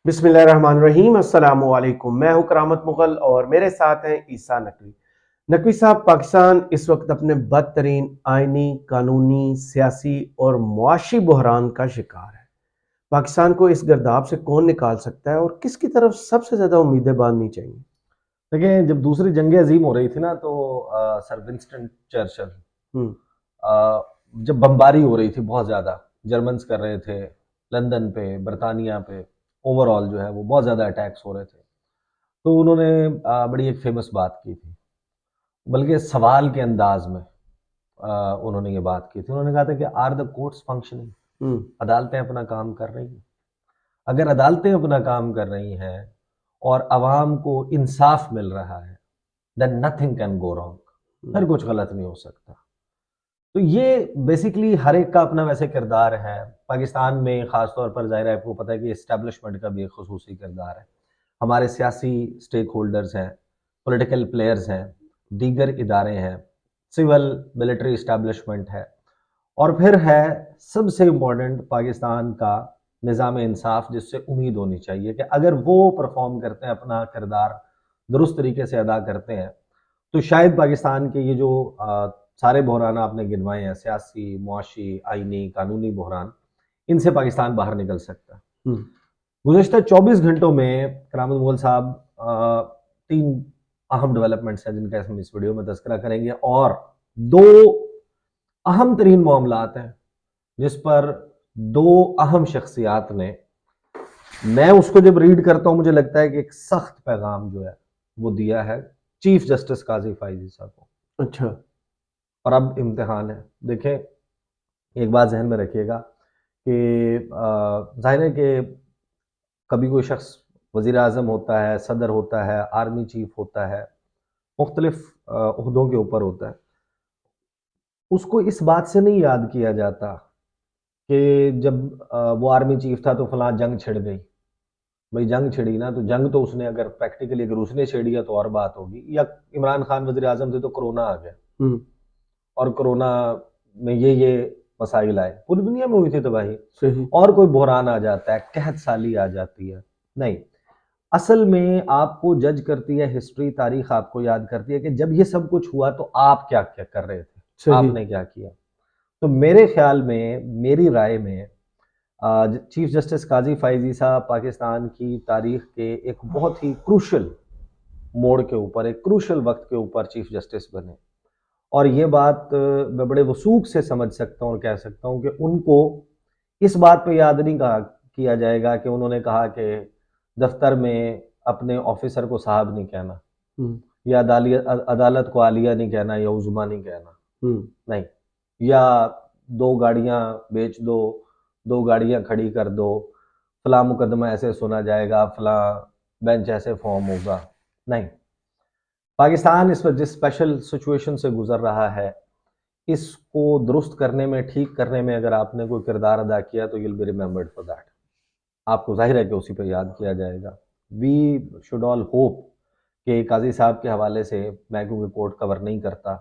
बिस्मिल्लाहिर्रहमानिर्रहीम अस्सलामु अलैकुम। मैं हूं करामत मुगल और मेरे साथ हैं ईसा नकवी। नकवी साहब, पाकिस्तान इस वक्त अपने बदतरीन आइनी, कानूनी, सियासी और मुआशी बहरान का शिकार है। पाकिस्तान को इस गर्दाब से कौन निकाल सकता है और किसकी तरफ सबसे ज्यादा उम्मीदें बांधनी चाहिए? देखिए, जब दूसरी जंग अजीम हो रही थी ना, तो सर विंस्टन चर्चिल, हम्म। जब बमबारी हो रही थी बहुत ज़्यादा, जर्मन्स कर रहे थे लंदन पे, बरतानिया पे, ओवरऑल जो है वो बहुत ज़्यादा अटैक्स हो रहे थे। तो उन्होंने बड़ी एक फेमस बात की थी, बल्कि सवाल के अंदाज में उन्होंने ये बात की थी। उन्होंने कहा था कि आर द कोर्ट्स फंक्शनिंग? हम्म। अदालतें अपना काम कर रही हैं? अगर अदालतें अपना काम कर रही हैं और आवाम को इंसाफ मिल रहा है, then nothing can go wrong. फिर कुछ गलत नहीं हो सकता। तो ये बेसिकली हर एक का अपना वैसे किरदार है। पाकिस्तान में ख़ासतौर पर ज़ाहिर है, आपको पता है कि इस्टेब्लिशमेंट का भी एक खसूसी किरदार है। हमारे सियासी स्टेक होल्डर्स हैं, पॉलिटिकल प्लेयर्स हैं, दीगर इदारे हैं, सिविल मिलिट्री इस्टेब्लिशमेंट है, और फिर है सबसे इम्पोर्टेंट पाकिस्तान का निज़ाम इंसाफ, जिससे उम्मीद होनी चाहिए कि अगर वो परफॉर्म करते हैं, अपना किरदार दुरुस्त तरीके से अदा करते हैं, तो शायद पाकिस्तान के ये जो सारे बहरान आपने गिनवाए हैं, सियासी, मुआशी, आइनी, कानूनी बहरान, इनसे पाकिस्तान बाहर निकल सकता है। हम्म। गुज़श्ता 24 घंटों में करामत मुगल साहब, 3 अहम डेवलपमेंट्स हैं जिनका हम इस वीडियो में तज़किरा करेंगे, और 2 अहम तरीन मामलात हैं जिस पर 2 अहम शख्सियात ने, मैं उसको जब रीड करता हूं मुझे लगता है कि एक सख्त पैगाम जो है वो दिया है चीफ जस्टिस काजी फाइजी साहब को। अच्छा। और अब इम्तिहान है। देखें, एक बात जहन में रखिएगा कि जाहिर है कि कभी कोई शख्स वज़ीर आज़म होता है, सदर होता है, आर्मी चीफ होता है, मुख्तलिफ ओहदों के ऊपर होता है, उसको इस बात से नहीं याद किया जाता कि जब वो आर्मी चीफ था तो फलां जंग छिड़ गई। भाई, जंग छिड़ी ना, तो जंग तो उसने, अगर प्रैक्टिकली अगर उसने छेड़ी है तो और बात होगी। या इमरान खान वज़ीर आज़म थे तो कोरोना आ गया, हम्म। और कोरोना में ये मसाइल आए, पूरी दुनिया में हुई थी तबाही। सही। और कोई बहरान आ जाता है, कहत साली आ जाती है। नहीं, असल में आपको जज करती है हिस्ट्री, तारीख आपको याद करती है कि जब ये सब कुछ हुआ तो आप क्या क्या कर रहे थे, सही। आपने क्या किया। तो मेरे ख्याल में, मेरी राय में, चीफ जस्टिस काजी फाइजी साहब पाकिस्तान की तारीख के एक बहुत ही क्रूशल मोड़ के ऊपर, एक क्रूशल वक्त के ऊपर चीफ जस्टिस बने। और ये बात मैं बड़े वसूख से समझ सकता हूँ और कह सकता हूँ कि उनको इस बात पे याद नहीं कहा किया जाएगा कि उन्होंने कहा कि दफ्तर में अपने ऑफिसर को साहब नहीं कहना, हम्म। या अदालत को आलिया नहीं कहना, या उज़्मा नहीं कहना। हम्म। नहीं, या 2 गाड़ियां बेच दो, 2 गाड़ियां खड़ी कर दो, फला मुकदमा ऐसे सुना जाएगा, फला बेंच ऐसे फॉर्म होगा। नहीं, पाकिस्तान इस वक्त जिस स्पेशल सिचुएशन से गुजर रहा है, इसको दुरुस्त करने में, ठीक करने में अगर आपने कोई किरदार अदा किया तो you'll be remembered for that। आपको जाहिर है कि उसी पर याद किया जाएगा। वी शुड ऑल होप कि काजी साहब के हवाले से, मैं क्योंकि कोर्ट कवर नहीं करता,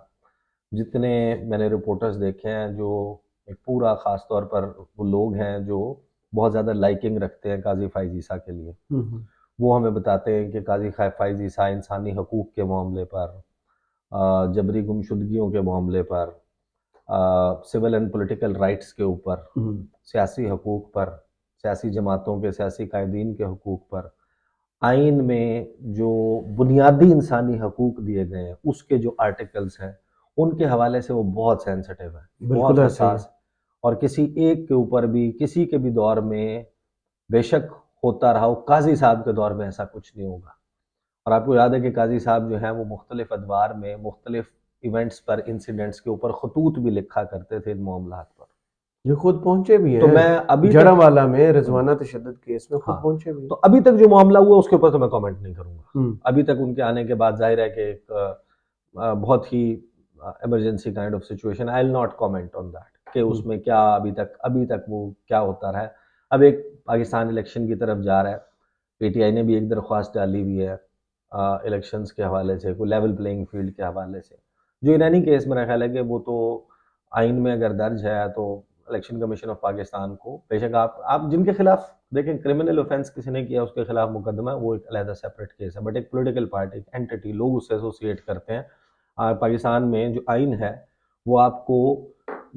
जितने मैंने रिपोर्टर्स देखे हैं, जो एक पूरा ख़ास तौर पर वो लोग हैं जो बहुत ज़्यादा लाइकिंग रखते हैं काजी फाइज ईसा के लिए, हम्म। वो हमें बताते हैं कि काजी फाइज ईसा इंसानी हकूक़ के मामले पर, जबरी गुमशुदगियों के मामले पर, सिविल एंड पॉलिटिकल राइट्स के ऊपर, हम्म। सियासी हकूक़ पर, सियासी जमातों के, सियासी कायदीन के हकूक़ पर, आइन में जो बुनियादी इंसानी हकूक़ दिए गए हैं उसके जो आर्टिकल्स हैं, उनके हवाले से वो बहुत सेंसिटिव है, बिल्कुल बहुत ऐसा ही है। हसास। और किसी एक के ऊपर भी, किसी के भी दौर में, बेशक होता रहा हो, काजी साहब के दौर में ऐसा कुछ नहीं होगा। और आपको याद है कि काजी साहब जो हैं वो मुख्तलिफ अदवार में, मुख्तलिफ इवेंट्स पर, इंसिडेंट्स के ऊपर खतूत भी लिखा करते थे इन मामलात पर। ये खुद पहुंचे भी तो हैं। मैं अभी तक, जड़ावाला में रिजवाना तशद्दुद केस में खुद हाँ, पहुंचे भी तो हैं। अभी तक जो मामला हुआ उसके ऊपर तो मैं कमेंट नहीं करूंगा। हम्म। अभी तक उनके आने के बाद जाहिर है कि एक बहुत ही emergency kind of situation, I will not comment on that कि हम्म। उसमें क्या अभी तक वो क्या होता रहा है। अब एक पाकिस्तान इलेक्शन की तरफ जा रहा है, पीटीआई ने भी एक दरख्वास्त डाली हुई है इलेक्शंस के हवाले से, कोई लेवल प्लेइंग फील्ड के हवाले से। जो ईरानी केस मेरा ख्याल है कि वो तो आइन में अगर दर्ज है तो इलेक्शन कमीशन ऑफ पाकिस्तान को, बेशक आप जिनके खिलाफ देखें क्रिमिनल ऑफेंस किसी ने किया उसके खिलाफ मुकदमा है, वो एक अलग सेपरेट केस है, बट एक पॉलिटिकल पार्टी, एक एंटिटी, लोग उससे एसोसिएट करते हैं। पाकिस्तान में जो आइन है वो आपको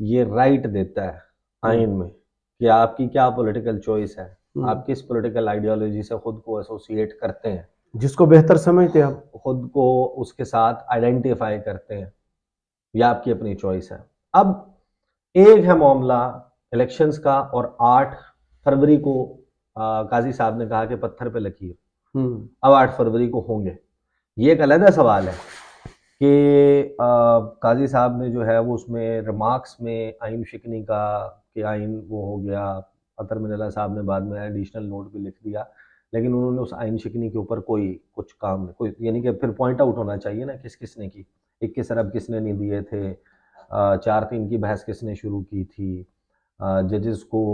ये राइट देता है आइन में कि आपकी क्या पॉलिटिकल चॉइस है, आप किस पॉलिटिकल आइडियोलॉजी से खुद को एसोसिएट करते हैं, जिसको बेहतर समझते हैं आप, खुद को उसके साथ आइडेंटिफाई करते हैं, या आपकी अपनी चॉइस है। अब एक है मामला इलेक्शंस का, और 8 फरवरी को काजी साहब ने कहा कि पत्थर पे लकीर, अब 8 फरवरी को होंगे। ये एक अलग सवाल है कि काजी साहब ने जो है वो उसमें रिमार्क्स में आइन शिकनी का कि आइन वो हो गया, अतर मिनल्ला साहब ने बाद में एडिशनल नोट भी लिख दिया, लेकिन उन्होंने उस आइन शिकनी के ऊपर कोई कुछ काम नहीं, कोई यानी कि फिर पॉइंट आउट होना चाहिए ना किस किसने की, 21 अरब किसने नहीं दिए थे, 4-3 की बहस किसने शुरू की थी, जजेस को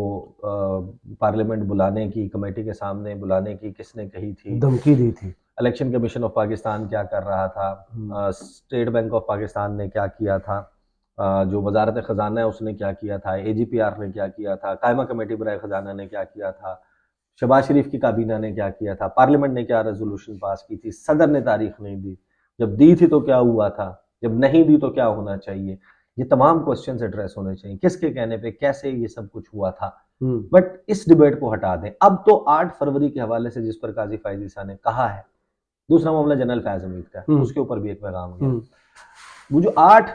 पार्लियामेंट बुलाने की, कमेटी के सामने बुलाने की किसने कही थी, धमकी दी थी, इलेक्शन कमीशन ऑफ पाकिस्तान क्या कर रहा था, स्टेट बैंक ऑफ पाकिस्तान ने क्या किया था, जो वजारत ख़जाना है उसने क्या किया था, AGPR ने क्या किया था, कायमा कमेटी बराए ख़जाना ने क्या किया था, शहबाज शरीफ की काबीना ने क्या किया था, पार्लियामेंट ने क्या रेजोल्यूशन पास की थी, सदर ने तारीख नहीं दी, जब दी थी तो क्या हुआ था, जब नहीं दी तो क्या होना चाहिए, ये तमाम क्वेश्चन एड्रेस होने चाहिए, किसके कहने पे कैसे ये सब कुछ हुआ था। बट इस डिबेट को हटा दें। अब तो 8 फरवरी के हवाले से जिस पर काजी फैज ईसा ने कहा है, दूसरा मामला जनरल फैज हमीद का है, उसके ऊपर भी एक पैगाम गया। वो जो 8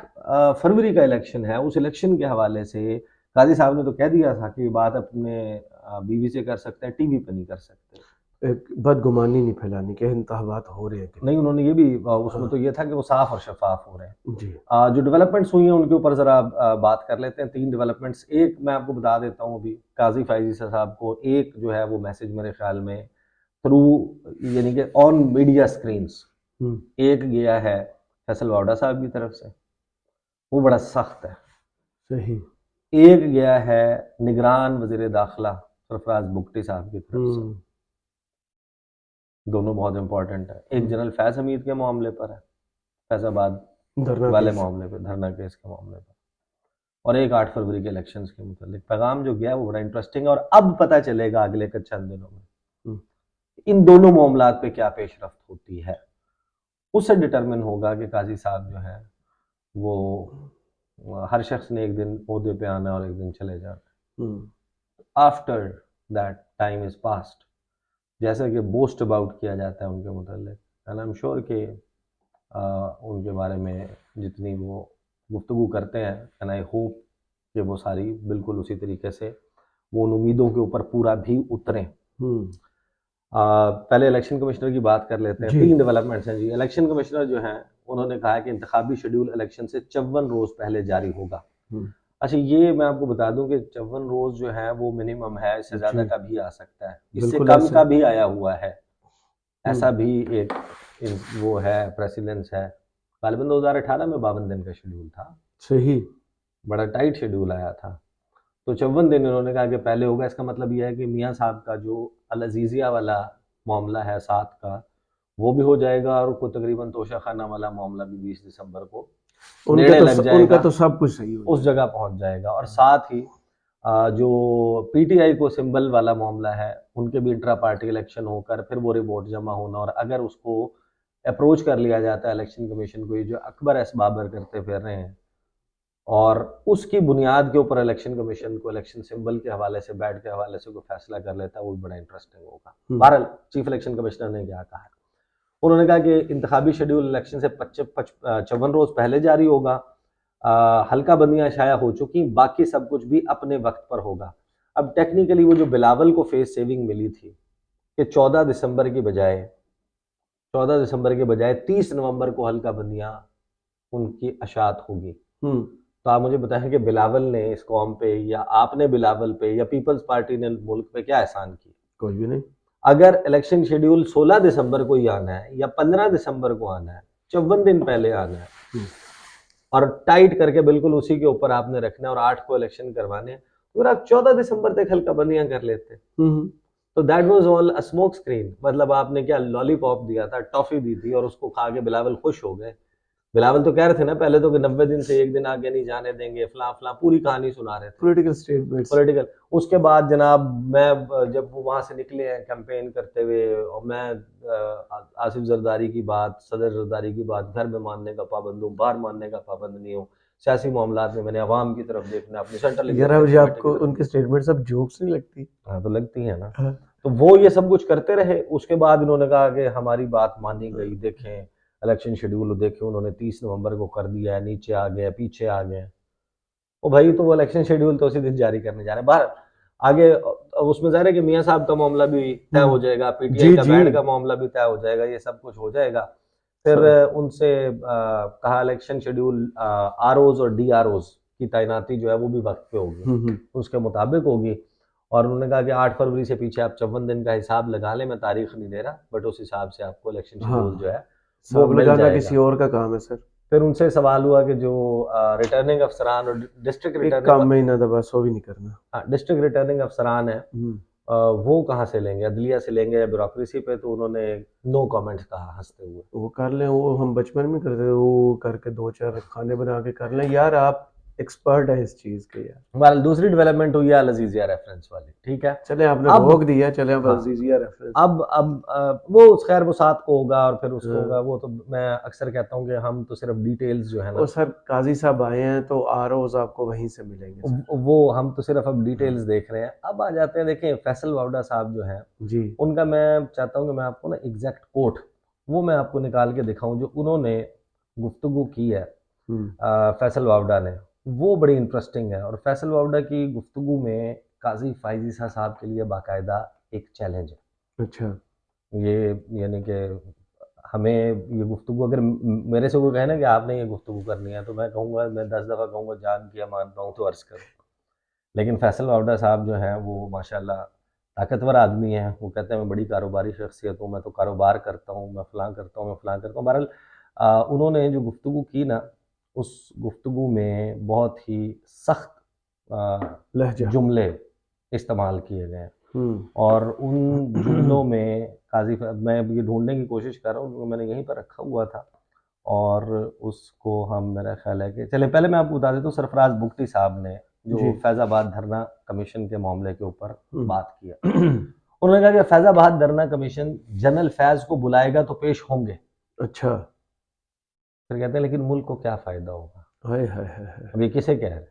फरवरी का इलेक्शन है, उस इलेक्शन के हवाले से काजी साहब ने तो कह दिया था कि बात अपने बीवी से कर सकते हैं, टीवी पे नहीं कर सकते, एक बदगुमानी नहीं फैलानी कि इंतखाबात हो रहे हैं कि नहीं। उन्होंने ये भी उसमें तो ये था कि वो साफ और शफाफ हो रहे हैं जी। जो डेवलपमेंट्स हुई हैं उनके ऊपर जरा बात कर लेते हैं। 3 डेवलपमेंट्स, एक मैं आपको बता देता हूँ अभी, काजी फैज ईसा साहब को एक जो है वो मैसेज मेरे ख्याल में थ्रू यानी कि ऑन मीडिया स्क्रीन्स एक गया है फैसल वावड़ा साहब की तरफ से, वो बड़ा सख्त है, सही। एक गया है निगरान वजीर दाखिला सरफराज बुगटी साहब की तरफ से, दोनों बहुत इंपॉर्टेंट है। एक जनरल फैज हमीद के मामले पर है, फैजाबाद वाले मामले पे, धरना केस के मामले पर, और एक 8 फरवरी के इलेक्शंस के मुतालिक पैगाम जो गया वो बड़ा इंटरेस्टिंग है। और अब पता चलेगा अगले कुछ चंद दिनों में इन दोनों मामलात पे क्या पेशरफ्त होती है, उससे डिटरमिन होगा कि काजी साहब जो है वो, हर शख्स ने एक दिन ओहदे पे आना और एक दिन चले जाना। After that time is past, जैसे कि बोस्ट अबाउट किया जाता है उनके मुतालिक, एंड आई एम श्योर कि उनके बारे में जितनी वो गुफ्तगू करते हैं, एंड आई होप कि वो सारी बिल्कुल उसी तरीके से वो उन उम्मीदों के ऊपर पूरा भी उतरें। पहले इलेक्शन कमिश्नर की बात कर लेते हैं। 3 डेवलपमेंट्स हैं जी। इलेक्शन कमिश्नर जो हैं उन्होंने कहा कि इंतखाबी शेड्यूल इलेक्शन से 54 रोज पहले जारी होगा। अच्छा, ये मैं आपको बता दूं कि 54 रोज जो है वो मिनिमम है, इससे ज्यादा का भी आ सकता है, इससे कम का भी आया हुआ है, ऐसा भी एक वो है, प्रेसिडेंस है। गालिबन 2018 में 52 दिन का शेड्यूल था, सही, बड़ा टाइट शेड्यूल आया था, तो 54 दिन इन्होंने कहा कि पहले होगा। इसका मतलब यह है कि मियाँ साहब का जो अल अजीजिया वाला मामला है 7 का, वो भी हो जाएगा, और को तकरीबन तोशा खाना वाला मामला भी 20 दिसंबर को लग जाएगा, उनका तो सब कुछ सही उस जगह पहुंच जाएगा। और साथ ही जो PTI को सिंबल वाला मामला है, उनके भी इंट्रा पार्टी इलेक्शन होकर फिर वो रिपोर्ट जमा होना, और अगर उसको अप्रोच कर लिया जाता है इलेक्शन कमीशन को, ये जो अकबर एस बाबर करते फिर रहे हैं, और उसकी बुनियाद के ऊपर इलेक्शन कमीशन को इलेक्शन सिंबल के हवाले से, बैट के हवाले से कोई फैसला कर लेता है, वो भी बड़ा इंटरेस्टिंग होगा। बहरहाल चीफ इलेक्शन कमिश्नर ने क्या कहा है, उन्होंने कहा कि इंतखाबी शेड्यूल इलेक्शन से 54 रोज पहले जारी होगा, हल्का बंदियां शाया हो चुकी, बाकी सब कुछ भी अपने वक्त पर होगा। अब टेक्निकली वो जो बिलावल को फेस सेविंग मिली थी कि 14 दिसंबर के बजाय 30 नवंबर को हल्का बंदियां उनकी अशात होगी। तो आप मुझे बताएं कि बिलावल ने इस कौम पे, या आपने बिलावल पे, या पीपल्स पार्टी ने मुल्क पे क्या एहसान की? कोई भी नहीं। अगर इलेक्शन शेड्यूल 16 दिसंबर को ही आना है या 15 दिसंबर को आना है, 54 दिन पहले आना है, और टाइट करके बिल्कुल उसी के ऊपर आपने रखना है, और 8 को इलेक्शन करवाने हैं, तो आप 14 दिसंबर तक हल्का बंदियां कर लेते। तो that was all a smoke screen. मतलब आपने क्या लॉलीपॉप दिया था, टॉफी दी थी, और उसको खा के बिलावल खुश हो गए। बिलावल तो कह रहे थे ना पहले तो कि 90 दिन से एक दिन आगे नहीं जाने देंगे, फला फला पूरी कहानी सुना रहे थे, पॉलिटिकल स्टेटमेंट्स। पॉलिटिकल। उसके बाद जनाब मैं जब वो वहां से निकले हैं कैंपेन करते हुए, और मैं आसिफ जरदारी की बात, सदर जरदारी की बात घर में मानने का पाबंद हूँ, बाहर मानने का पाबंद नहीं हूँ, सियासी मामलात में मैंने अवाम की तरफ देखना, अपनी सेंट्रल यार अब एग्जीक्यूटिव आपको उनके स्टेटमेंट सब जोक्स नहीं लगती? हाँ तो लगती है ना। हाँ। तो वो ये सब कुछ करते रहे। उसके बाद इन्होंने कहा कि हमारी बात मानी गई, देखें इलेक्शन शेड्यूल देखें, उन्होंने 30 नवंबर को कर दिया है, नीचे आ गए, पीछे आ गए। ओ भाई, तो वो इलेक्शन शेड्यूल तो उसी दिन जारी करने जा रहे हैं बाहर आगे। उसमें ज़ाहिर है कि मियाँ साहब का मामला भी तय हो जाएगा, पीटीआई जी का जी। बैंड का मामला भी तय हो जाएगा, ये सब कुछ हो जाएगा। फिर उनसे कहा इलेक्शन शेड्यूल आरओज और डीआरओज की तैनाती जो है वो भी वक्त पे होगी, उसके मुताबिक होगी। और उन्होंने कहा कि 8 फरवरी से पीछे आप 54 दिन का हिसाब लगा लें, मैं तारीख नहीं दे रहा, बट उस हिसाब से आपको इलेक्शन शेड्यूल जो है वो हिसाब मिल लगाना किसी जाएगा। और का काम है सर। फिर उनसे सवाल हुआ कि जो रिटर्निंग अफसरान और डिस्ट्रिक्ट एक काम रिटर्निंग में ही ना दबा, सो भी नहीं करना। डिस्ट्रिक्ट रिटर्निंग अफसरान है, वो कहाँ से लेंगे, अदलिया से लेंगे या ब्यूरोक्रेसी पे? तो उन्होंने नो कमेंट्स कहा हंसते हुए। वो कर लें, वो हम बचपन में करते थे, वो करके 2-4 खाने बना के कर लें। यार आप एक्सपर्ट है इस चीज के यार। हमारी दूसरी डेवलपमेंट हुई है अल अजीजिया रेफरेंस वाली, ठीक है। चले आपने अब रोक दिया, चले अब हाँ, अजीजिया रेफरेंस। अब वो खैर वो 7 को होगा और फिर उसको हाँ। होगा। वो तो मैं अक्सर कहता हूँ कि हम तो सिर्फ डिटेल्स जो है वो ना, सर काजी साहब आए हैं तो आरओज आपको वहीं से मिलेंगे सर। वो हम तो सिर्फ अब डिटेल्स देख रहे हैं। अब आ जाते हैं, देखें फैसल वावडा साहब जो हैं, जी। उनका मैं चाहता हूँ कि मैं आपको ना एग्जैक्ट कोट वो मैं आपको निकाल के दिखाऊं जो उन्होंने गुफ्तगू की है फैसल वावडा ने। वो बड़ी इंटरेस्टिंग है। और फैसल वावडा की गुफ्तगू में काजी फाइजीसा साहब के लिए बाकायदा एक चैलेंज है। अच्छा। ये यानी कि हमें ये गुफ्तगू अगर मेरे से कोई कहे ना कि आपने ये गुफ्तगू करनी है, तो मैं कहूँगा, मैं 10 दफ़ा कहूँगा जान किया मानता हूँ तो अर्ज़ करो। लेकिन फैसल वावडा साहब जो हैं वो माशाल्लाह ताकतवर आदमी हैं। वो कहते हैं मैं बड़ी कारोबारी शख्सियत हूँ, मैं तो कारोबार करता हूँ, मैं फ़लाँ करता हूँ, मैं फ़लाँ करता हूँ। बहरहाल उन्होंने जो गुफ्तगू की ना, उस गुफ्तगू में बहुत ही सख्त लहजा। जुमले इस्तेमाल किए गए हैं। और उन जुमलों में मैं ये ढूंढने की कोशिश कर रहा हूँ, मैंने यहीं पर रखा हुआ था, और उसको हम, मेरा ख्याल है कि चले पहले मैं आपको बता देता हूँ। सरफराज बुगटी साहब ने जो जी। फैज़ाबाद धरना कमीशन के मामले के ऊपर बात किया, उन्होंने कहा कि फैज़ाबाद धरना कमीशन जनरल फैज़ को बुलाएगा तो पेश होंगे। अच्छा। फिर कहते हैं लेकिन मुल्क को क्या फ़ायदा होगा। हाय हाय हाय हाय। अब ये किसे कह रहे?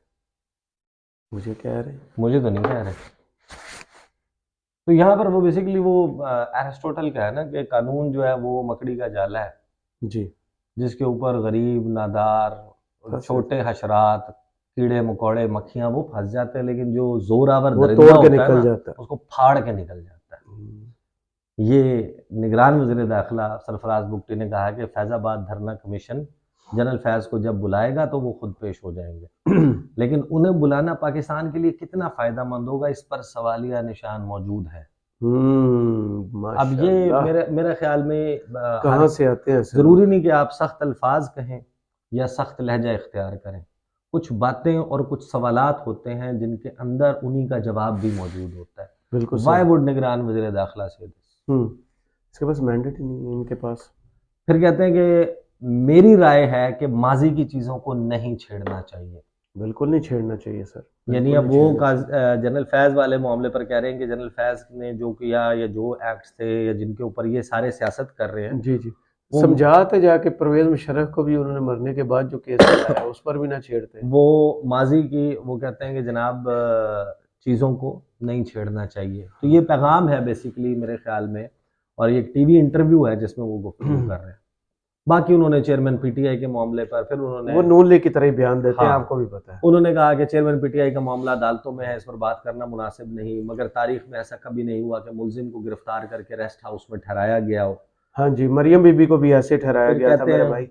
मुझे कह रहे? मुझे तो नहीं कह रहे। तो यहाँ पर वो बेसिकली वो एरिस्टोटल का है ना कि कानून जो है वो मकड़ी का जाला है, जी। जिसके ऊपर गरीब, नादार, फंस छोटे हशरात, कीड़े मकोड़े, मक्खियां वो फंस जाते हैं, लेकिन जो जोरावर वो दरिंदा तोड़ के होता है निकल ना, जाता है। उसको फाड़ के निकल जाता है। ये निगरान वज़ीर दाखिला सरफराज बुगटी ने कहा कि फैज़ाबाद धरना कमीशन जनरल फैज़ को जब बुलाएगा तो वो खुद पेश हो जाएंगे, लेकिन उन्हें बुलाना पाकिस्तान के लिए कितना फ़ायदेमंद होगा, इस पर सवालिया निशान मौजूद है। अब ये माशाल्लाह। मेरे ख्याल में कहाँ से आते हैं ऐसे लोग? ज़रूरी नहीं कि आप सख्त अल्फाज कहें या सख्त लहजा इख्तियार करें। कुछ बातें और कुछ सवालात होते हैं जिनके अंदर उन्हीं का जवाब भी मौजूद होता है। बिल्कुल वाई सही। वुड निगरान वज़ीर दाखिला से इसके पास मैंडेट ही नहीं है इनके पास। फिर कहते हैं कि मेरी राय है कि माजी की चीज़ों को नहीं छेड़ना चाहिए। बिल्कुल नहीं छेड़ना चाहिए सर। यानी बिल्कुल अब नहीं वो छेड़ना चाहिए। जनरल फैज़ वाले मामले पर कह रहे हैं कि जनरल फैज़ ने जो किया या जो एक्ट्स थे या जिनके ऊपर ये सारे सियासत कर रहे हैं, जी जी। वो समझाते जाके परवेज मुशर्रफ को भी उन्होंने मरने के बाद जो केस लगाया उस पर भी ना छेड़ते। वो माजी की, वो कहते हैं कि जनाब चीज़ों को नहीं छेड़ना चाहिए। तो ये पैगाम है बेसिकली मेरे ख्याल में। और ये एक टीवी इंटरव्यू है जिसमें वो गुफ्तगू कर रहे हैं। बाकी उन्होंने चेयरमैन पीटीआई के मामले पर फिर उन्होंने, वो नून लीग की तरह ही बयान देते हैं, हाँ, आपको भी पता है। उन्होंने कहा कि चेयरमैन पीटीआई का मामला अदालतों में है, इस पर बात करना मुनासिब नहीं, मगर तारीख में ऐसा कभी नहीं हुआ कि मुलजिम को गिरफ्तार करके रेस्ट हाउस में ठहराया गया हो। हाँ जी, मरियम बीबी को भी ऐसे ठहराया फिर गया था कहते मेरे हैं भाई।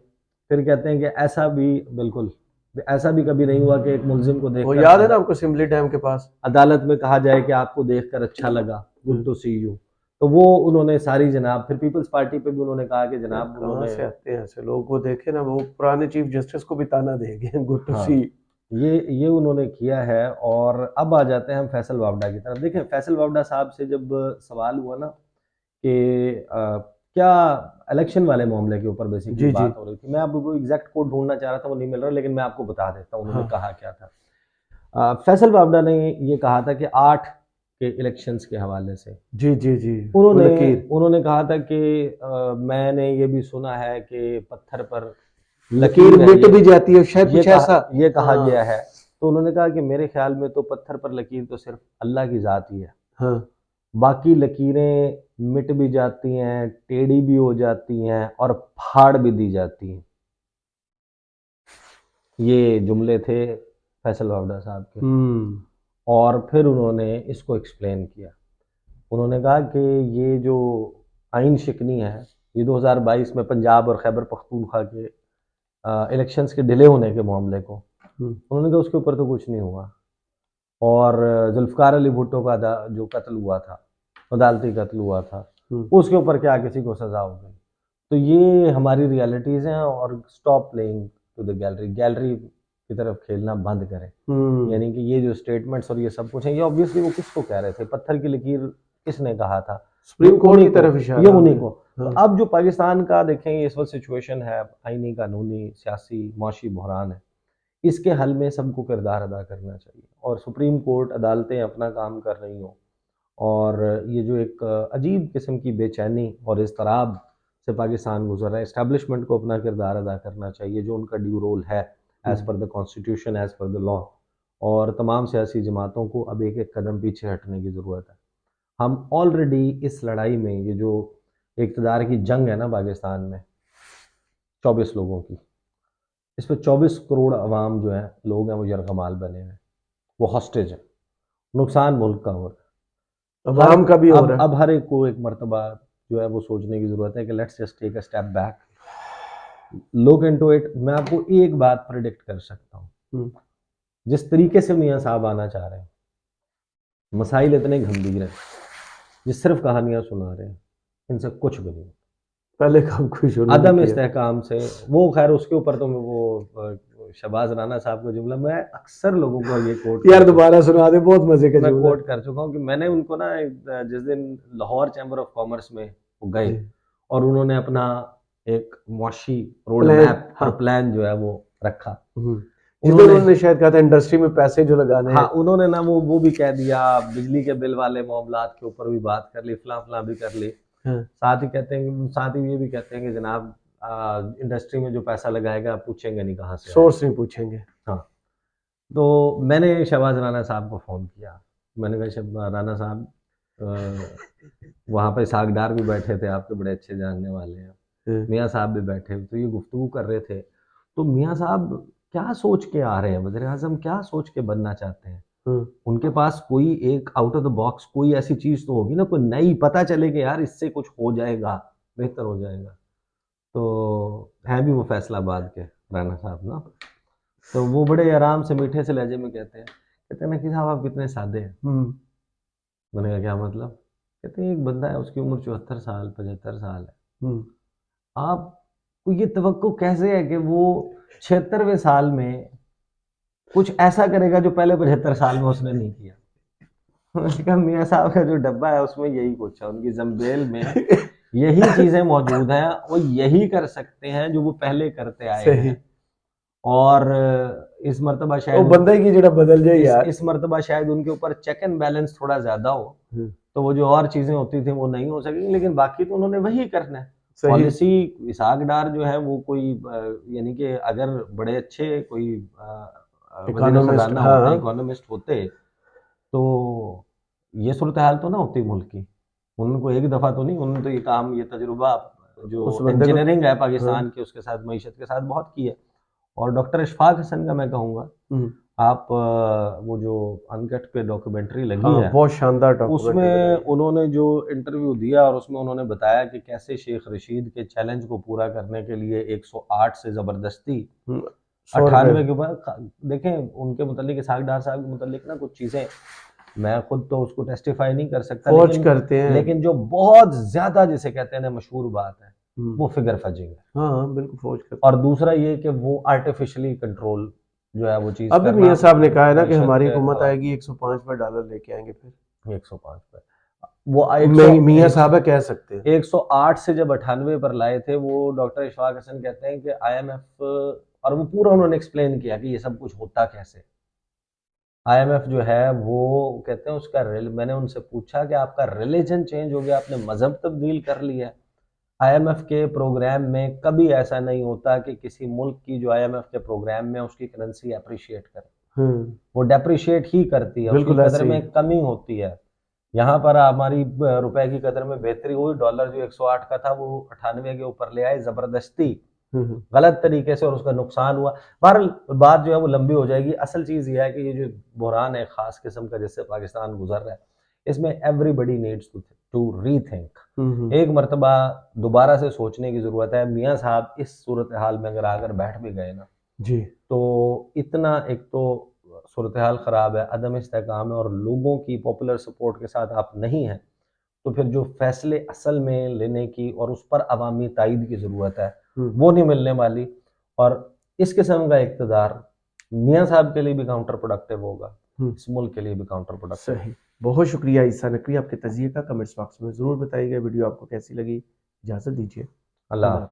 फिर कहते हैं कि ऐसा भी बिल्कुल ऐसा भी कभी नहीं हुआ कि एक मुलजिम को वो देखकर याद है ना आपको, सिमली डैम के पास अदालत में कहा जाए कि आपको देखकर अच्छा लगा, गुड टू सी यू। तो वो उन्होंने सारी, जनाब फिर पीपल्स पार्टी पे भी उन्होंने कहा कि जनाब कहाँ उन्होंने, से आते हैं ऐसे लोग? वो देखे ना, वो पुराने चीफ जस्टिस को भी ताना देंगे, गुड टू हाँ, सी। ये उन्होंने किया है। और अब आ जाते हैं हम फैसल वावडा की तरफ। देखें फैसल वावडा साहब से जब सवाल हुआ ना कि क्या इलेक्शन वाले मामले के ऊपर जी, बेसिकली जी। बात हो रही थी। मैं आपको एग्जैक्ट कोड ढूंढना चाह रहा था, वो नहीं मिल रहा, लेकिन मैं आपको बता देता हूँ उन्होंने हाँ। कहा क्या था। फैसल बावड़ा ने ये कहा था कि 8 के इलेक्शंस के हवाले से जी, जी, जी। वो उन्होंने लकीर। उन्होंने कहा था कि मैंने ये भी सुना है कि पत्थर पर लकीर है, मिट भी जाती है, शायद ये कुछ ऐसा। ये कहा हाँ, गया है। तो उन्होंने कहा कि मेरे ख्याल में तो पत्थर पर लकीर तो सिर्फ अल्लाह की ज़ात ही है, हाँ। बाकी लकीरें मिट भी जाती हैं, टेढ़ी भी हो जाती हैं और फाड़ भी दी जाती हैं। ये जुमले थे फैसल बावड़ा साहब के। और फिर उन्होंने इसको एक्सप्लेन किया। उन्होंने कहा कि ये जो आइन शिकनी है, ये 2022 में पंजाब और खैबर पख्तूनख्वा के इलेक्शंस के डिले होने के मामले को, उन्होंने कहा उसके ऊपर तो कुछ नहीं हुआ। और जुल्फ़िकार अली भुट्टो का जो कत्ल हुआ था, अदालती कत्ल हुआ था, उसके ऊपर क्या किसी को सज़ा हो गई। तो ये हमारी रियलिटीज़ हैं, और stop playing to the gallery, gallery की तरफ खेलना बंद करें। यानी कि ये जो स्टेटमेंट्स और ये सब कुछ है, ये ऑब्वियसली वो किसको कह रहे थे, पत्थर की लकीर किसने कहा था, सुप्रीम कोर्ट की उन्हीं को, तरफ ये इशारा हो उन्हीं गया। को। तो हाँ। अब जो पाकिस्तान का देखें इस वक्त सिचुएशन है, आईनी, कानूनी, सियासी, माशी बहरान है, इसके हल में सबको किरदार अदा करना चाहिए। और सुप्रीम कोर्ट, अदालतें अपना काम कर रही हों, और ये जो एक अजीब किस्म की बेचैनी और इज़्तिराब से पाकिस्तान गुजर रहा है, इस्टेब्लिशमेंट को अपना किरदार अदा करना चाहिए, जो उनका ड्यू रोल है as per the constitution, as per the law. और तमाम सियासी जमातों को अब एक एक कदम पीछे हटने की ज़रूरत है। हम ऑलरेडी इस लड़ाई में, ये जो इक़्तिदार की जंग है ना पाकिस्तान में 24 लोगों की, इस पर 24 करोड़ अवाम जो है, लोग हैं, वो यरगमाल बने हुए हैं, वो हॉस्टेज है। नुकसान मुल्क का हो रहा है, अवाम का भी हो रहा है। अब हर एक को एक मरतबा जो है वो सोचने की ज़रूरत है कि let's just take a step back, look into it. मैं आपको एक बात प्रिडिक्ट कर सकता हूँ, जिस तरीके से मियाँ साहब आना चाह रहे हैं, मसाइल इतने गंभीर हैं, ये सिर्फ कहानियाँ सुना रहे हैं, इनसे कुछ भी नहीं। पहले कब कुछ अदम इस्तेहकाम से, वो खैर उसके ऊपर तो शहबाज राना साहब का जुमला मैं अक्सर लोगों को ये कोट यार दोबारा सुना दे, बहुत मजे का मैं जुमला। कोट कर चुका हूँ कि मैंने उनको ना जिस दिन लाहौर चैम्बर ऑफ कॉमर्स में वो गए जी। और उन्होंने अपना एक मुआशी रोड प्लान, मैप हाँ। और प्लान जो है वो रखा। जिस दिन उन्होंने शायद कहा था इंडस्ट्री में पैसे जो लगाने हैं, हाँ, उन्होंने ना वो भी कह दिया, बिजली के बिल वाले मामलात के ऊपर भी बात कर ली, फलां भी कर ली। हाँ। साथ ही कहते हैं, साथ ही ये भी कहते हैं कि जनाब इंडस्ट्री में जो पैसा लगाएगा पूछेंगे नहीं कहाँ से, सोर्स नहीं पूछेंगे। हाँ। तो मैंने शहबाज राना साहब को फ़ोन किया, मैंने कहा शहबाज राना साहब, वहाँ पे सागदार भी बैठे थे, आपके बड़े अच्छे जानने वाले हैं, मियाँ साहब भी बैठे, तो ये गुफ्तगू कर रहे थे। तो मियाँ साहब क्या सोच के आ रहे हैं, वज़ीर आज़म क्या सोच के बनना चाहते हैं, उनके पास कोई एक आउट ऑफ द बॉक्स कोई ऐसी चीज़ तो होगी ना, कोई नई, पता चले कि यार इससे कुछ हो जाएगा, बेहतर हो जाएगा। तो हैं भी वो फैसलाबाद के राना साहब ना, तो वो बड़े आराम से मीठे से लहजे में कहते हैं ना कि साहब आप कितने सादे हैं। मैंने कहा क्या मतलब? कहते हैं एक बंदा है, उसकी उम्र 74 साल 75 साल है, आपको ये तवक्को कैसे है कि वो 76वें साल में कुछ ऐसा करेगा जो पहले 75 साल में उसने नहीं किया। मैंने कहा मियाँ साहब का जो डब्बा है उसमें यही कुछ है, उनकी जम्बेल में यही चीजें मौजूद हैं, वो यही कर सकते हैं जो वो पहले करते आए हैं। और इस मर्तबा शायद बंदा की जड़ा बदल जाए यार, इस मर्तबा शायद उनके ऊपर चेक एंड बैलेंस थोड़ा ज्यादा हो, तो वो जो और चीजें होती थी वो नहीं हो सकेंगी, लेकिन बाकी तो उन्होंने वही करना है। पॉलिसी इसहाक डार जो है वो कोई यानी कि अगर बड़े अच्छे कोई इकोनॉमिस्ट होते तो ये सूरत हाल तो ना होती मुल्क की। उनको एक दफा तो नहीं, उन्होंने तो ये काम, ये तजुर्बा जो इंजीनियरिंग है पाकिस्तान की, उसके साथ, मईशत के साथ बहुत की है। और डॉक्टर इशफाक हसन का मैं कहूँगा, आप वो जो अनकट पे डॉक्यूमेंट्री लगी है, बहुत शानदार उसमें उन्होंने जो इंटरव्यू दिया और उसमें उन्होंने बताया कि कैसे शेख रशीद के चैलेंज को पूरा करने के लिए 108 से ज़बरदस्ती 98 के बाद, देखें उनके मुतालिक, इसहाक डार साहब के मुतालिक ना कुछ चीज़ें मैं खुद तो उसको टेस्टिफाई नहीं कर सकता, लेकिन जो बहुत ज़्यादा जिसे कहते हैं ना मशहूर बात है, वो फिगर फजिंग है। हाँ बिल्कुल फौज करते। और दूसरा ये कि वो आर्टिफिशियली कंट्रोल जो है वो चीज़, अभी मियाँ साहब ने कहा है ना कि हमारी हुकूमत आएगी $105 लेके आएंगे, फिर 105 पे वो मियाँ साहब कह सकते हैं। 108 से जब 98 पर लाए थे, वो डॉक्टर इशफाक हसन कहते हैं कि IMF, और वो पूरा उन्होंने एक्सप्लेन किया कि ये सब कुछ होता कैसे। IMF जो है वो कहते हैं उसका मैंने उनसे पूछा कि आपका रिलीजन चेंज हो गया, आपने मजहब तब्दील कर लिया। IMF के प्रोग्राम में कभी ऐसा नहीं होता कि किसी मुल्क की जो IMF के प्रोग्राम में उसकी करेंसी अप्रिशिएट करे, वो डेप्रिशिएट ही करती है, उसकी बिल्कुल कदर ऐसे ही। में कमी होती है। यहाँ पर हमारी रुपए की कदर में बेहतरी हुई, डॉलर जो 108 का था वो 98 के ऊपर ले आए जबरदस्ती, गलत तरीके से, और उसका नुकसान हुआ। बहरहाल बात जो है वो लंबी हो जाएगी। असल चीज ये है कि ये जो बुहरान है खास किस्म का जिससे पाकिस्तान गुजर रहा है, इसमें एवरीबडी नीड्स टू रीथिंक। एक मरतबा दोबारा से सोचने की जरूरत है। मियाँ साहब इस सूरत हाल में अगर आकर बैठ भी गए ना जी, तो इतना, एक तो सूरत हाल ख़राब है, अदम इस्तेकाम है, और लोगों की पॉपुलर सपोर्ट के साथ आप नहीं हैं, तो फिर जो फैसले असल में लेने की और उस पर अवामी तायद की ज़रूरत है वो नहीं मिलने वाली। और इस किस्म का इक़्तिदार मियाँ साहब के लिए भी काउंटर प्रोडक्टिव होगा, इस मुल्क के लिए भी काउंटर प्रोडक्टिव। सही। बहुत शुक्रिया ईसा नकवी, आपके तजिए का कमेंट्स बॉक्स में ज़रूर बताइएगा। वीडियो आपको कैसी लगी, इजाज़त दीजिए। अल्लाह।